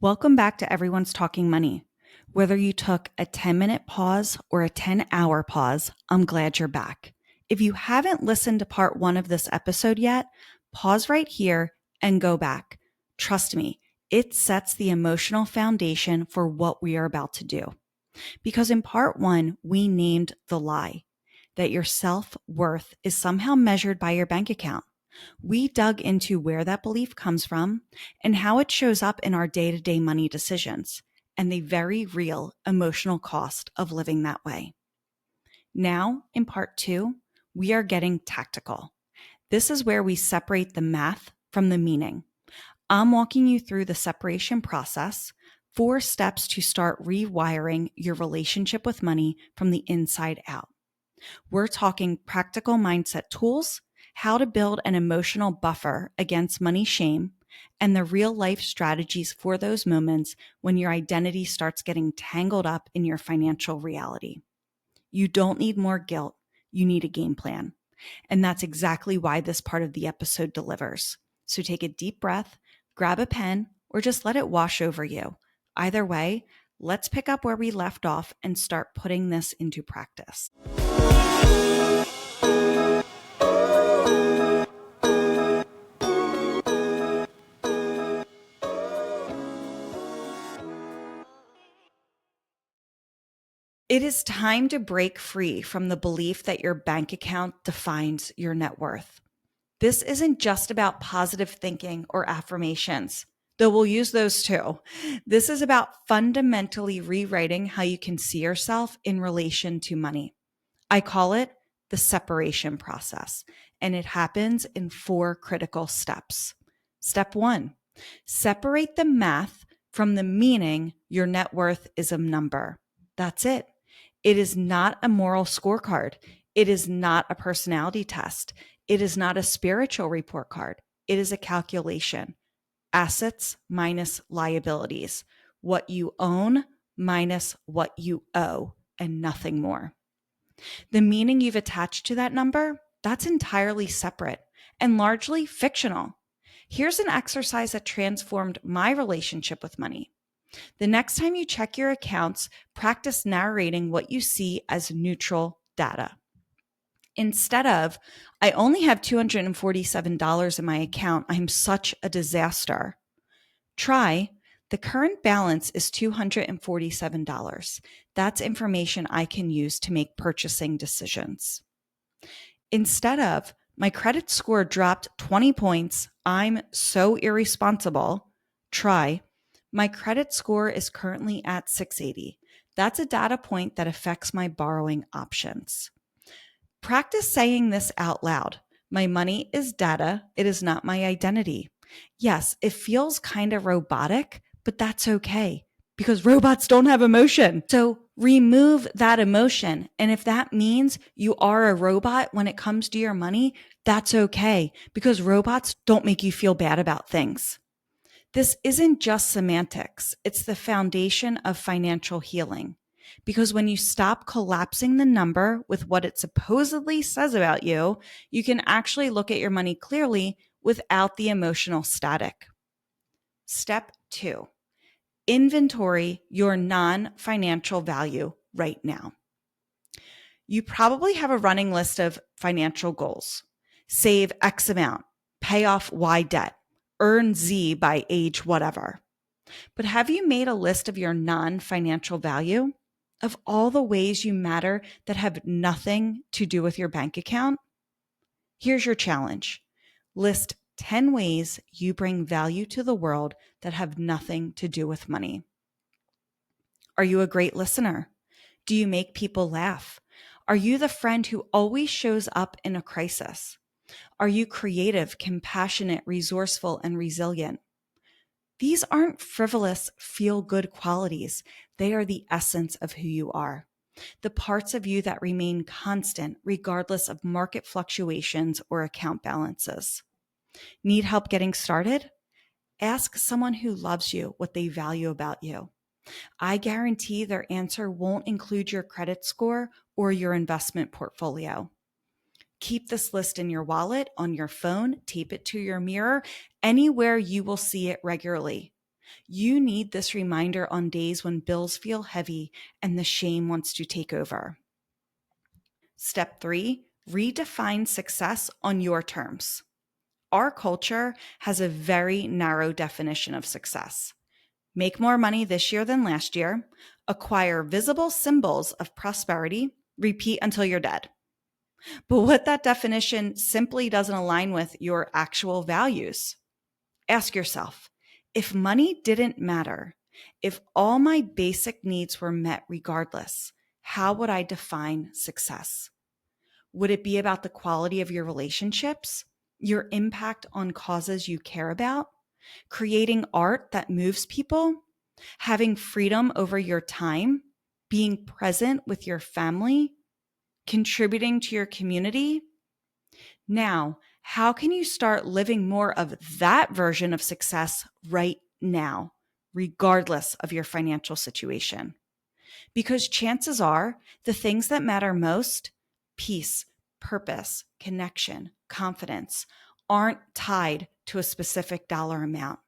Welcome back to Everyone's Talking Money. Whether you took a 10-minute pause or a 10-hour pause, I'm glad you're back. If you haven't listened to part one of this episode yet, pause right here and go back. Trust me, it sets the emotional foundation for what we are about to do. Because in part one, we named the lie that your self-worth is somehow measured by your bank account. We dug into where that belief comes from and how it shows up in our day-to-day money decisions and the very real emotional cost of living that way. Now, in part two, we are getting tactical. This is where we separate the math from the meaning. I'm walking you through the separation process, 4 steps to start rewiring your relationship with money from the inside out. We're talking practical mindset tools, how to build an emotional buffer against money shame, and the real life strategies for those moments when your identity starts getting tangled up in your financial reality. You don't need more guilt. You need a game plan. And that's exactly why this part of the episode delivers. So take a deep breath, grab a pen, or just let it wash over you. Either way, let's pick up where we left off and start putting this into practice. It is time to break free from the belief that your bank account defines your net worth. This isn't just about positive thinking or affirmations, though we'll use those too. This is about fundamentally rewriting how you can see yourself in relation to money. I call it the separation process, and it happens in 4 critical steps. Step 1, separate the math from the meaning your net worth is a number. That's it. It is not a moral scorecard. It is not a personality test. It is not a spiritual report card. It is a calculation. Assets minus liabilities. What you own minus what you owe, and nothing more. The meaning you've attached to that number, that's entirely separate and largely fictional. Here's an exercise that transformed my relationship with money. The next time you check your accounts, practice narrating what you see as neutral data. Instead of, I only have $247 in my account, I'm such a disaster. Try, the current balance is $247. That's information I can use to make purchasing decisions. Instead of, my credit score dropped 20 points, I'm so irresponsible. Try, my credit score is currently at 680. That's a data point that affects my borrowing options. Practice saying this out loud. My money is data. It is not my identity. Yes, it feels kind of robotic, but that's okay because robots don't have emotion. So remove that emotion. And if that means you are a robot when it comes to your money, that's okay because robots don't make you feel bad about things. This isn't just semantics. It's the foundation of financial healing. Because when you stop collapsing the number with what it supposedly says about you, you can actually look at your money clearly without the emotional static. Step 2, inventory your non-financial value right now. You probably have a running list of financial goals. Save X amount, pay off Y debt, earn Z by age whatever. But have you made a list of your non-financial value? Of all the ways you matter that have nothing to do with your bank account? Here's your challenge. List 10 ways you bring value to the world that have nothing to do with money. Are you a great listener? Do you make people laugh? Are you the friend who always shows up in a crisis? Are you creative, compassionate, resourceful, and resilient? These aren't frivolous, feel-good qualities. They are the essence of who you are. The parts of you that remain constant regardless of market fluctuations or account balances. Need help getting started? Ask someone who loves you what they value about you. I guarantee their answer won't include your credit score or your investment portfolio. Keep this list in your wallet, on your phone, tape it to your mirror, anywhere you will see it regularly. You need this reminder on days when bills feel heavy and the shame wants to take over. Step 3, redefine success on your terms. Our culture has a very narrow definition of success. Make more money this year than last year, acquire visible symbols of prosperity, repeat until you're dead. But what that definition simply doesn't align with your actual values. Ask yourself, if money didn't matter, if all my basic needs were met regardless, how would I define success? Would it be about the quality of your relationships, your impact on causes you care about, creating art that moves people, having freedom over your time, being present with your family, contributing to your community? Now, how can you start living more of that version of success right now, regardless of your financial situation? Because chances are the things that matter most, peace, purpose, connection, confidence, aren't tied to a specific dollar amount.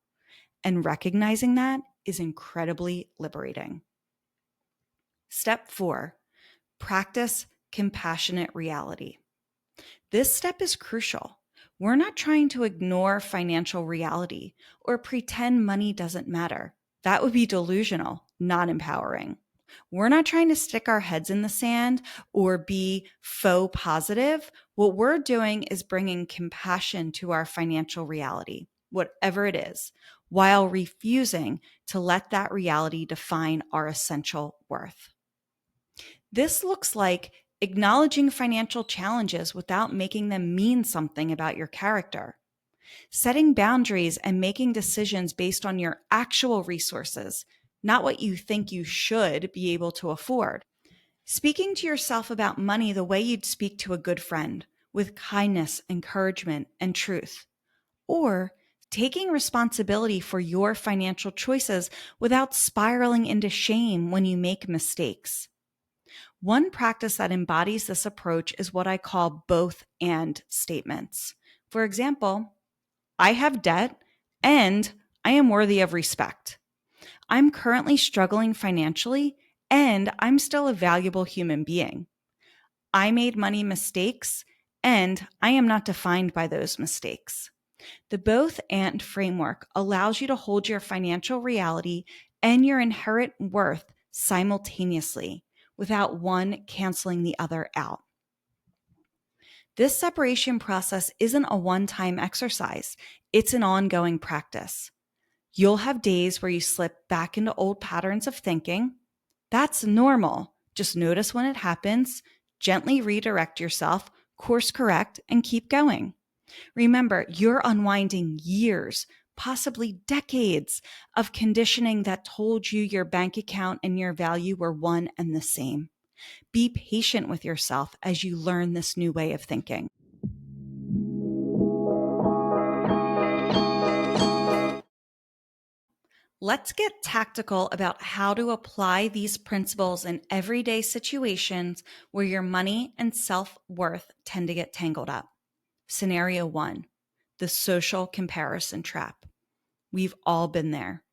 And recognizing that is incredibly liberating. Step 4, practice compassionate reality. This step is crucial. We're not trying to ignore financial reality or pretend money doesn't matter. That would be delusional, not empowering. We're not trying to stick our heads in the sand or be faux positive. What we're doing is bringing compassion to our financial reality, whatever it is, while refusing to let that reality define our essential worth. This looks like acknowledging financial challenges without making them mean something about your character, setting boundaries and making decisions based on your actual resources, not what you think you should be able to afford. Speaking to yourself about money the way you'd speak to a good friend, with kindness, encouragement, and truth. Or taking responsibility for your financial choices without spiraling into shame when you make mistakes. One practice that embodies this approach is what I call both and statements. For example, I have debt and I am worthy of respect. I'm currently struggling financially and I'm still a valuable human being. I made money mistakes and I am not defined by those mistakes. The both and framework allows you to hold your financial reality and your inherent worth simultaneously without one canceling the other out. This separation process isn't a one-time exercise. It's an ongoing practice. You'll have days where you slip back into old patterns of thinking. That's normal. Just notice when it happens, gently redirect yourself, course correct, and keep going. Remember, you're unwinding years, possibly decades of conditioning that told you your bank account and your value were one and the same. Be patient with yourself as you learn this new way of thinking. Let's get tactical about how to apply these principles in everyday situations where your money and self-worth tend to get tangled up. Scenario 1, the social comparison trap. We've all been there.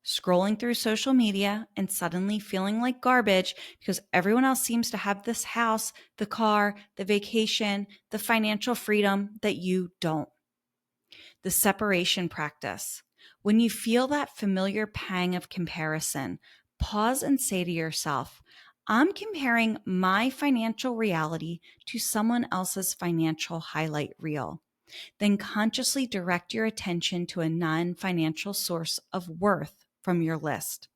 Scrolling through social media and suddenly feeling like garbage because everyone else seems to have this house, the car, the vacation, the financial freedom that you don't. The separation practice. When you feel that familiar pang of comparison, pause and say to yourself, I'm comparing my financial reality to someone else's financial highlight reel. Then consciously direct your attention to a non-financial source of worth from your list.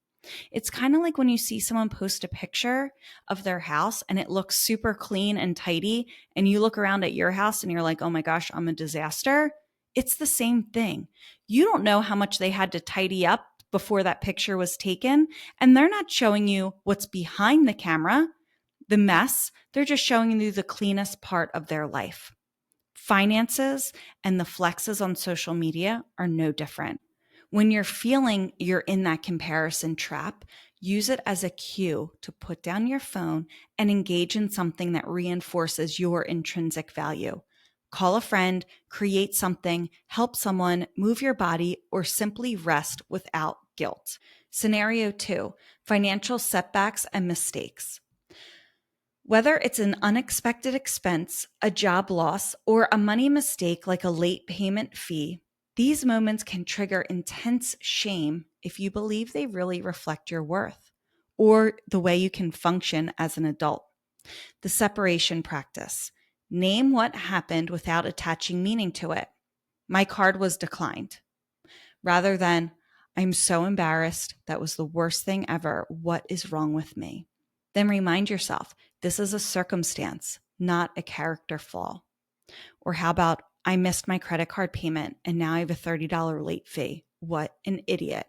It's kind of like when you see someone post a picture of their house and it looks super clean and tidy, and you look around at your house and you're like, oh my gosh, I'm a disaster. It's the same thing. You don't know how much they had to tidy up before that picture was taken, and they're not showing you what's behind the camera, the mess. They're just showing you the cleanest part of their life. Finances and the flexes on social media are no different. When you're feeling you're in that comparison trap, use it as a cue to put down your phone and engage in something that reinforces your intrinsic value. Call a friend, create something, help someone, move your body, or simply rest without guilt. Scenario 2, financial setbacks and mistakes. Whether it's an unexpected expense, a job loss, or a money mistake like a late payment fee, these moments can trigger intense shame if you believe they really reflect your worth or the way you can function as an adult. The separation practice. Name what happened without attaching meaning to it. My card was declined. Rather than, I'm so embarrassed. That was the worst thing ever. What is wrong with me? Then remind yourself, this is a circumstance, not a character flaw. Or how about, I missed my credit card payment and now I have a $30 late fee. What an idiot.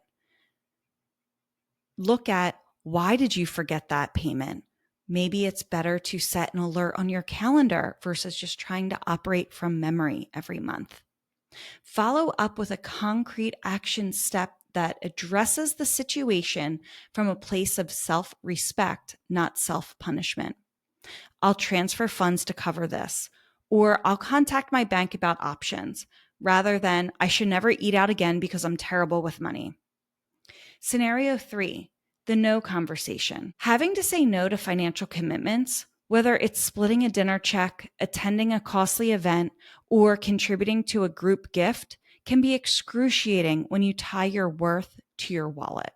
Look at, why did you forget that payment? Maybe it's better to set an alert on your calendar versus just trying to operate from memory every month. Follow up with a concrete action step that addresses the situation from a place of self-respect, not self-punishment. I'll transfer funds to cover this, or I'll contact my bank about options, rather than I should never eat out again because I'm terrible with money. Scenario 3, the no conversation. Having to say no to financial commitments, whether it's splitting a dinner check, attending a costly event, or contributing to a group gift, can be excruciating when you tie your worth to your wallet.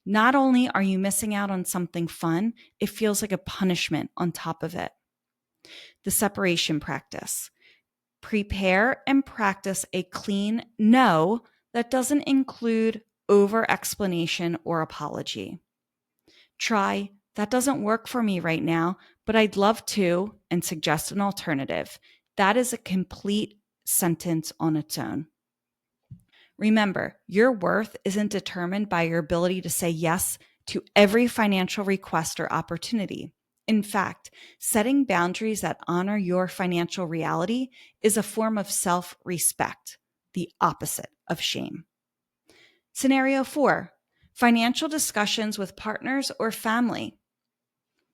Not only are you missing out on something fun, it feels like a punishment on top of it. The separation practice. Prepare and practice a clean no that doesn't include over explanation or apology. Try, that doesn't work for me right now, but I'd love to, and suggest an alternative. That is a complete sentence on its own. Remember, your worth isn't determined by your ability to say yes to every financial request or opportunity. In fact, setting boundaries that honor your financial reality is a form of self-respect, the opposite of shame. Scenario 4, financial discussions with partners or family.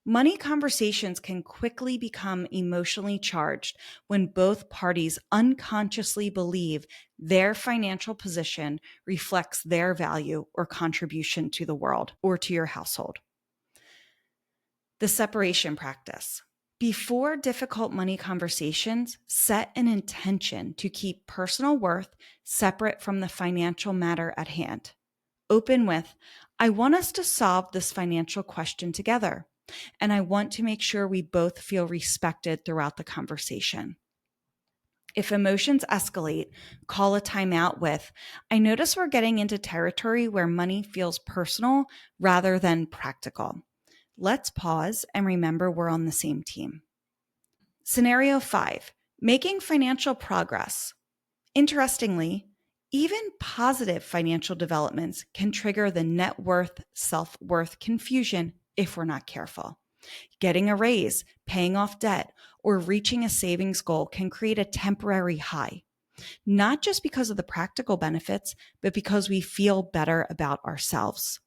Money conversations can quickly become emotionally charged when both parties unconsciously believe their financial position reflects their value or contribution to the world or to your household. The separation practice. Before difficult money conversations, set an intention to keep personal worth separate from the financial matter at hand. Open with, I want us to solve this financial question together, and I want to make sure we both feel respected throughout the conversation. If emotions escalate, call a timeout with, I notice we're getting into territory where money feels personal rather than practical. Let's pause and remember we're on the same team. Scenario 5, making financial progress. Interestingly, even positive financial developments can trigger the net worth, self-worth confusion if we're not careful. Getting a raise, paying off debt, or reaching a savings goal can create a temporary high, not just because of the practical benefits, but because we feel better about ourselves.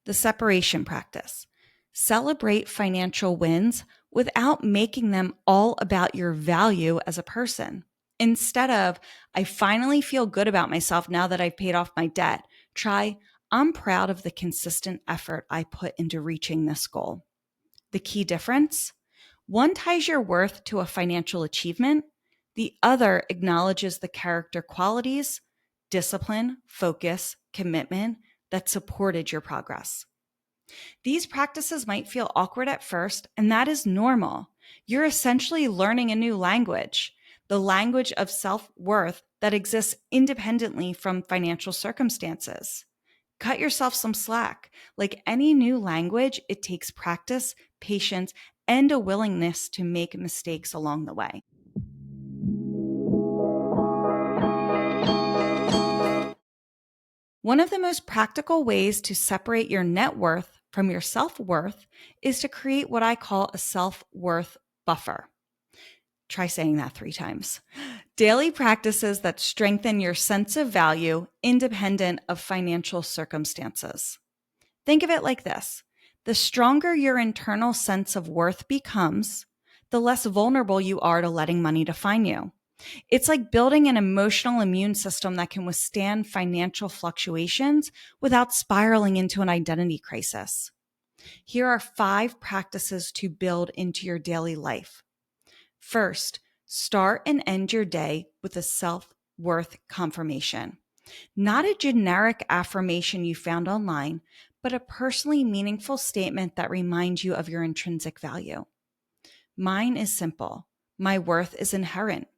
The separation practice. Celebrate financial wins without making them all about your value as a person. Instead of, I finally feel good about myself now that I've paid off my debt, try, I'm proud of the consistent effort I put into reaching this goal. The key difference? One ties your worth to a financial achievement. The other acknowledges the character qualities, discipline, focus, commitment that supported your progress. These practices might feel awkward at first, and that is normal. You're essentially learning a new language, the language of self-worth that exists independently from financial circumstances. Cut yourself some slack. Like any new language, it takes practice, patience, and a willingness to make mistakes along the way. One of the most practical ways to separate your net worth from your self-worth is to create what I call a self-worth buffer. Try saying that 3 times. Daily practices that strengthen your sense of value independent of financial circumstances. Think of it like this. The stronger your internal sense of worth becomes, the less vulnerable you are to letting money define you. It's like building an emotional immune system that can withstand financial fluctuations without spiraling into an identity crisis. Here are 5 practices to build into your daily life. First, start and end your day with a self-worth confirmation. Not a generic affirmation you found online, but a personally meaningful statement that reminds you of your intrinsic value. Mine is simple. My worth is inherent.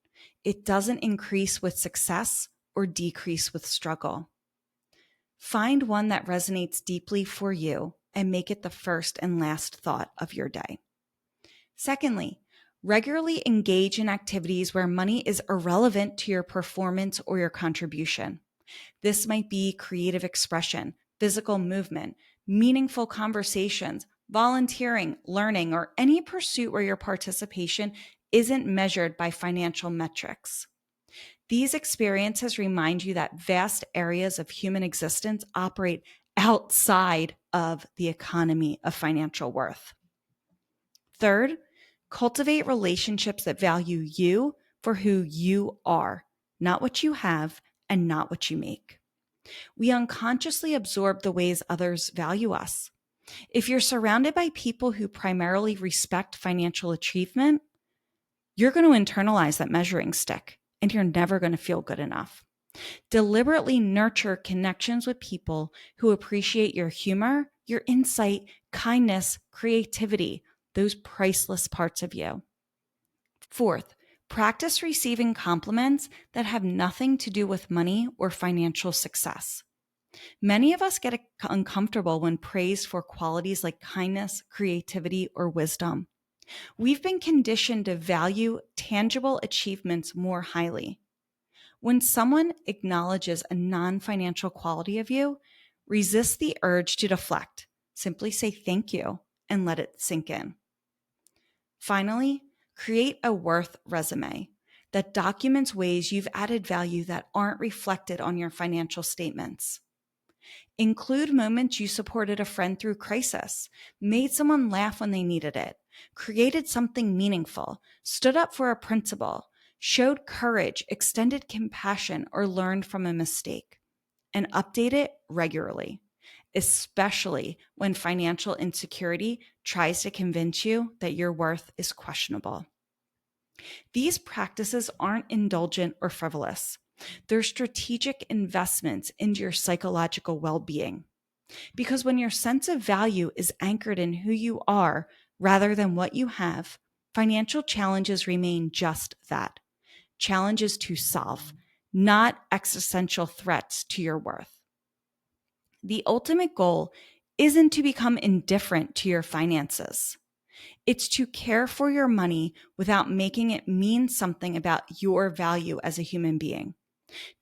It doesn't increase with success or decrease with struggle. Find one that resonates deeply for you and make it the first and last thought of your day. Secondly, regularly engage in activities where money is irrelevant to your performance or your contribution. This might be creative expression, physical movement, meaningful conversations, volunteering, learning, or any pursuit where your participation isn't measured by financial metrics. These experiences remind you that vast areas of human existence operate outside of the economy of financial worth. Third, cultivate relationships that value you for who you are, not what you have and not what you make. We unconsciously absorb the ways others value us. If you're surrounded by people who primarily respect financial achievement, you're going to internalize that measuring stick and you're never going to feel good enough. Deliberately nurture connections with people who appreciate your humor, your insight, kindness, creativity, those priceless parts of you. Fourth, practice receiving compliments that have nothing to do with money or financial success. Many of us get uncomfortable when praised for qualities like kindness, creativity, or wisdom. We've been conditioned to value tangible achievements more highly. When someone acknowledges a non-financial quality of you, resist the urge to deflect. Simply say thank you and let it sink in. Finally, create a worth resume that documents ways you've added value that aren't reflected on your financial statements. Include moments you supported a friend through crisis, made someone laugh when they needed it, created something meaningful, stood up for a principle, showed courage, extended compassion, or learned from a mistake. And update it regularly, especially when financial insecurity tries to convince you that your worth is questionable. These practices aren't indulgent or frivolous. They're strategic investments into your psychological well-being. Because when your sense of value is anchored in who you are rather than what you have, financial challenges remain just that, challenges to solve, not existential threats to your worth. The ultimate goal isn't to become indifferent to your finances. It's to care for your money without making it mean something about your value as a human being.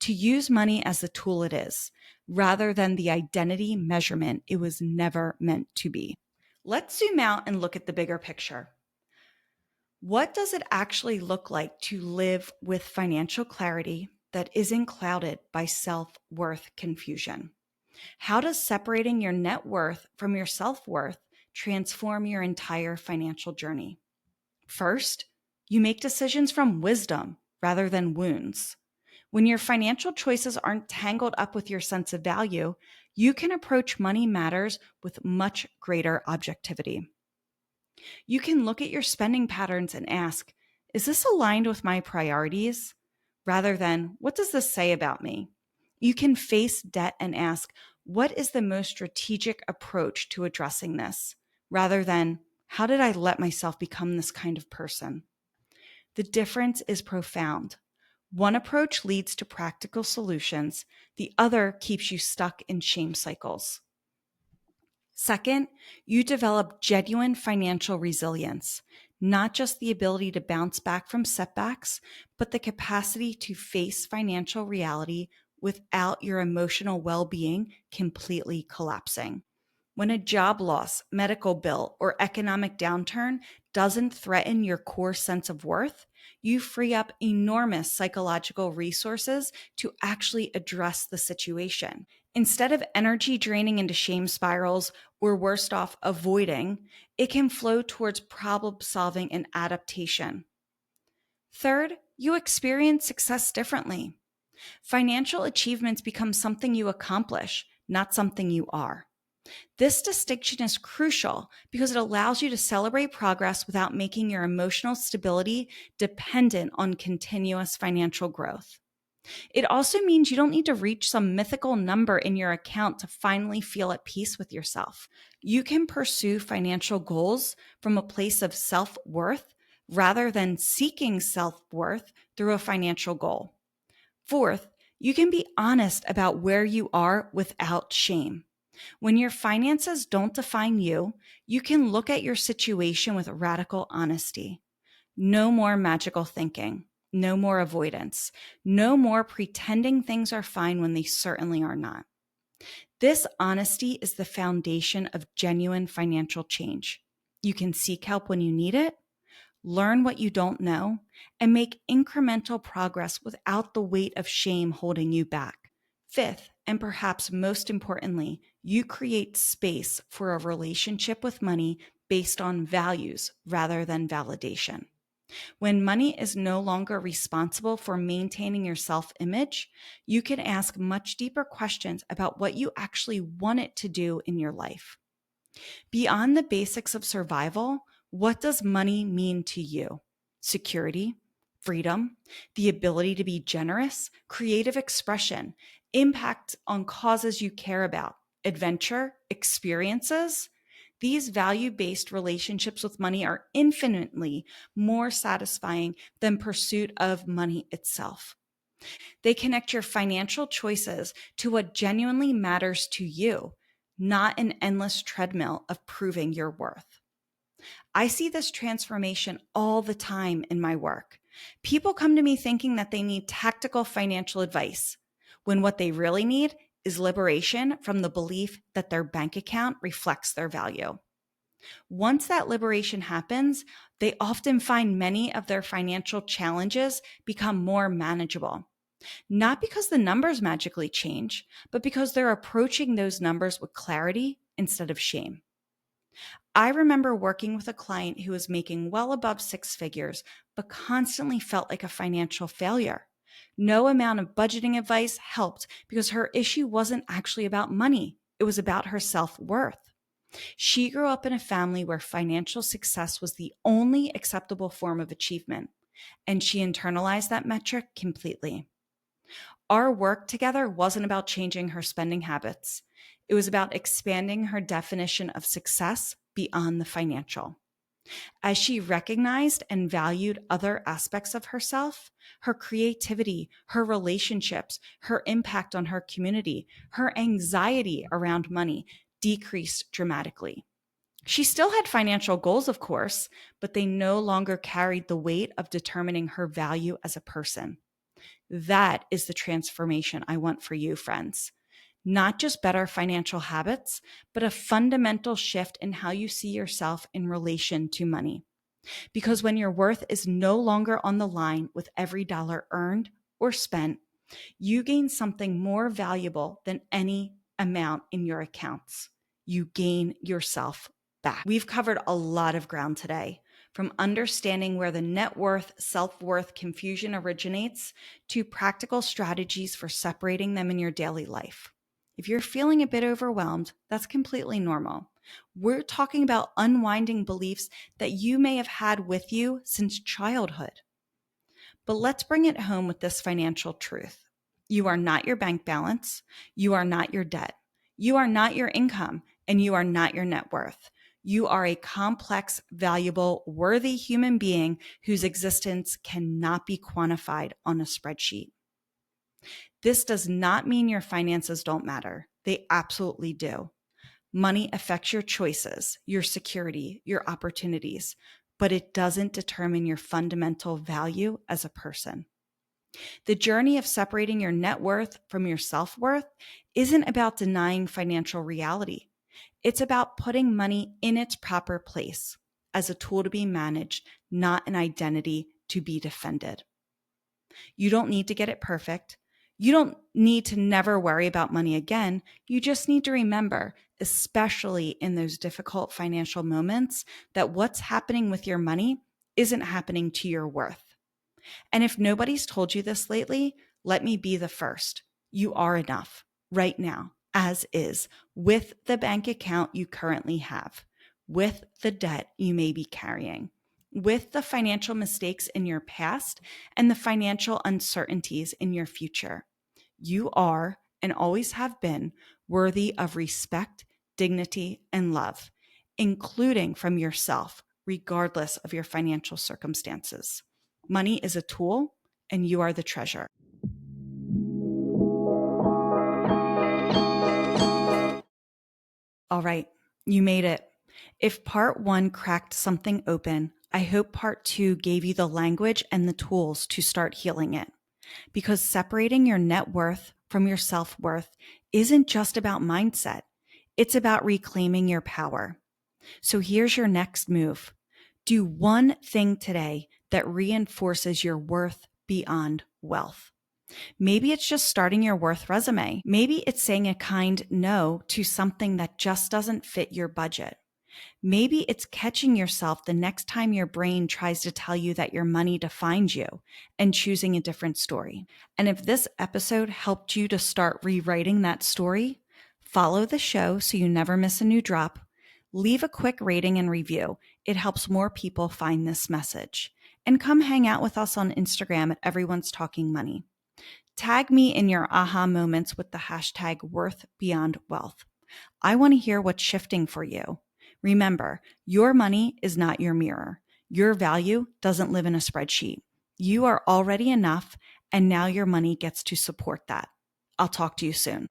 To use money as the tool it is, rather than the identity measurement it was never meant to be. Let's zoom out and look at the bigger picture. What does it actually look like to live with financial clarity that isn't clouded by self-worth confusion? How does separating your net worth from your self-worth transform your entire financial journey? First, you make decisions from wisdom rather than wounds. When your financial choices aren't tangled up with your sense of value, you can approach money matters with much greater objectivity. You can look at your spending patterns and ask, is this aligned with my priorities? Rather than, what does this say about me? You can face debt and ask, what is the most strategic approach to addressing this? Rather than, how did I let myself become this kind of person? The difference is profound. One approach leads to practical solutions. The other keeps you stuck in shame cycles. Second, you develop genuine financial resilience, not just the ability to bounce back from setbacks, but the capacity to face financial reality without your emotional well-being completely collapsing. When a job loss, medical bill, or economic downturn doesn't threaten your core sense of worth, you free up enormous psychological resources to actually address the situation. Instead of energy draining into shame spirals or worst off, avoiding, it can flow towards problem solving and adaptation. Third, you experience success differently. Financial achievements become something you accomplish, not something you are. This distinction is crucial because it allows you to celebrate progress without making your emotional stability dependent on continuous financial growth. It also means you don't need to reach some mythical number in your account to finally feel at peace with yourself. You can pursue financial goals from a place of self-worth rather than seeking self-worth through a financial goal. Fourth, you can be honest about where you are without shame. When your finances don't define you, you can look at your situation with radical honesty. No more magical thinking. No more avoidance. No more pretending things are fine when they certainly are not. This honesty is the foundation of genuine financial change. You can seek help when you need it, learn what you don't know, and make incremental progress without the weight of shame holding you back. Fifth, and perhaps most importantly, you create space for a relationship with money based on values rather than validation. When money is no longer responsible for maintaining your self-image, you can ask much deeper questions about what you actually want it to do in your life. Beyond the basics of survival, what does money mean to you? Security, freedom, the ability to be generous, creative expression, impact on causes you care about, adventure, experiences? These value-based relationships with money are infinitely more satisfying than pursuit of money itself. They connect your financial choices to what genuinely matters to you, not an endless treadmill of proving your worth. I see this transformation all the time in my work. People come to me thinking that they need tactical financial advice, when what they really need is liberation from the belief that their bank account reflects their value. Once that liberation happens, they often find many of their financial challenges become more manageable. Not because the numbers magically change, but because they're approaching those numbers with clarity instead of shame. I remember working with a client who was making well above six figures, but constantly felt like a financial failure. No amount of budgeting advice helped because her issue wasn't actually about money. It was about her self-worth. She grew up in a family where financial success was the only acceptable form of achievement, and she internalized that metric completely. Our work together wasn't about changing her spending habits. It was about expanding her definition of success beyond the financial. As she recognized and valued other aspects of herself, her creativity, her relationships, her impact on her community, her anxiety around money decreased dramatically. She still had financial goals, of course, but they no longer carried the weight of determining her value as a person. That is the transformation I want for you, friends. Not just better financial habits, but a fundamental shift in how you see yourself in relation to money. Because when your worth is no longer on the line with every dollar earned or spent, you gain something more valuable than any amount in your accounts. You gain yourself back. We've covered a lot of ground today, from understanding where the net worth, self-worth confusion originates to practical strategies for separating them in your daily life. If you're feeling a bit overwhelmed, that's completely normal. We're talking about unwinding beliefs that you may have had with you since childhood. But let's bring it home with this financial truth. You are not your bank balance. You are not your debt. You are not your income, and you are not your net worth. You are a complex, valuable, worthy human being whose existence cannot be quantified on a spreadsheet. This does not mean your finances don't matter. They absolutely do. Money affects your choices, your security, your opportunities, but it doesn't determine your fundamental value as a person. The journey of separating your net worth from your self-worth isn't about denying financial reality. It's about putting money in its proper place as a tool to be managed, not an identity to be defended. You don't need to get it perfect. You don't need to never worry about money again. You just need to remember, especially in those difficult financial moments, that what's happening with your money isn't happening to your worth. And if nobody's told you this lately, let me be the first. You are enough right now, as is, with the bank account you currently have, with the debt you may be carrying, with the financial mistakes in your past and the financial uncertainties in your future. You are and always have been worthy of respect, dignity, and love, including from yourself, regardless of your financial circumstances. Money is a tool, and you are the treasure. All right, you made it. If part one cracked something open, I hope part two gave you the language and the tools to start healing it. Because separating your net worth from your self worth isn't just about mindset, it's about reclaiming your power. So here's your next move. Do one thing today that reinforces your worth beyond wealth. Maybe it's just starting your worth resume. Maybe it's saying a kind no to something that just doesn't fit your budget. Maybe it's catching yourself the next time your brain tries to tell you that your money defines you and choosing a different story. And if this episode helped you to start rewriting that story, follow the show so you never miss a new drop. Leave a quick rating and review. It helps more people find this message. And come hang out with us on Instagram at Everyone's Talking Money. Tag me in your aha moments with the hashtag #WorthBeyondWealth. I want to hear what's shifting for you. Remember, your money is not your mirror. Your value doesn't live in a spreadsheet. You are already enough, and now your money gets to support that. I'll talk to you soon.